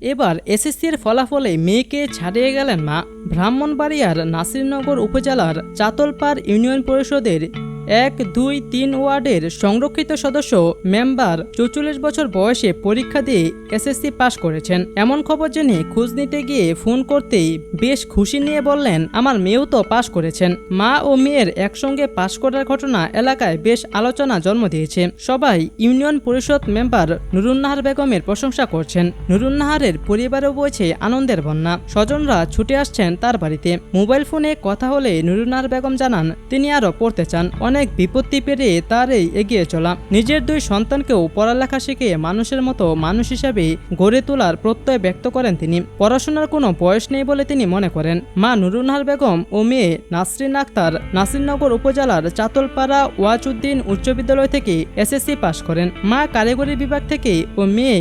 এবার এসএসসির ফলাফলে মেয়েকে ছাড়িয়ে গেলেন মা। ব্রাহ্মণবাড়িয়ার নাসিরনগর উপজেলার চাতলপাড় ইউনিয়ন পরিষদের 1, 2, 3 ওয়ার্ডের সংরক্ষিত সদস্য মেম্বার 44 বছর বয়সে পরীক্ষা দিয়ে এসএসসি পাশ করেছেন। এমন খবর জেনে খোঁজ নিতে গিয়ে ফোন করতেই বেশ খুশি নিয়ে বললেন, আমার মেয়েও তো পাশ করেছেন। মা ও মেয়ের একসঙ্গে পাশ করার ঘটনা এলাকায় বেশ আলোচনা জন্ম দিয়েছে। সবাই ইউনিয়ন পরিষদ মেম্বার নুরুন্নাহার বেগমের প্রশংসা করছেন। নুরুন্নাহারের পরিবারও বইছে আনন্দের বন্যা। স্বজনরা ছুটে আসছেন তার বাড়িতে। মোবাইল ফোনে কথা হলে নুরুন্নাহার বেগম জানান, তিনি আরও পড়তে চান। অনেক বিপত্তি পেরিয়ে তারই এগিয়ে চলা। নিজের 2 সন্তানকেও পড়ালেখা শিখিয়ে মানুষের মতো মানুষ হিসেবে গড়ে তোলার প্রত্যয় ব্যক্ত করেন তিনি। পড়াশোনার কোনো বয়স নেই বলে তিনি মনে করেন। মা নুরুন্নাহার বেগম ও মেয়ে নাসরিন আক্তার নাসিরনগর উপজেলার চাতলপাড়া ওয়াজউদ্দিন উচ্চ বিদ্যালয় থেকে এসএসসি পাশ করেন। মা কারিগরি বিভাগ থেকে ও মেয়ে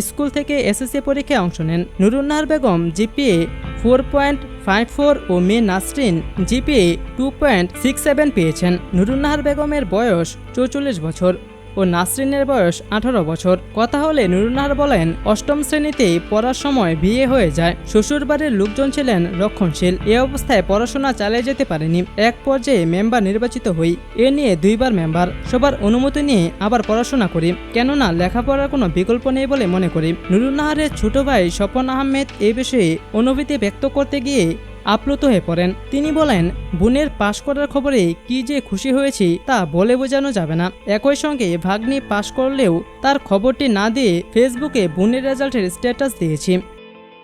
স্কুল থেকে এসএসসি পরীক্ষায় অংশ নেন। নুরুন্নাহার বেগম জিপিএ 4.54 ও মেয়ে নাসরিন জিপিএ 2.67 পেয়েছেন। নুরুন্নাহার বেগমের বয়স 44 বছর ও নাসরিনের বয়স 18 বছর। কথা হলে নুরুন্নাহার বলেন, 8ম শ্রেণীতে পড়ার সময় বিয়ে হয়ে যায়। শ্বশুরবাড়ির লোকজন ছিলেন রক্ষণশীল। এ অবস্থায় পড়াশোনা চালিয়ে যেতে পারেনি। এক পর্যায়ে মেম্বার নির্বাচিত হই। এ নিয়ে 2 বার মেম্বার। সবার অনুমতি নিয়ে আবার পড়াশোনা করি, কেননা লেখাপড়ার কোনো বিকল্প নেই বলে মনে করি। নুরুন্নাহারের ছোট ভাই স্বপন আহমেদ এ বিষয়ে অনুভূতি ব্যক্ত করতে গিয়ে আপ্লুত হয়ে পড়েন। তিনি বলেন, বোনের পাশ করার খবরে কি যে খুশি হয়েছি তা বলে বোঝানো যাবে না। একই সঙ্গে ভাগ্নি পাশ করলেও তার খবরটি না দিয়ে ফেসবুকে বোনের রেজাল্টের স্ট্যাটাস দিয়েছি।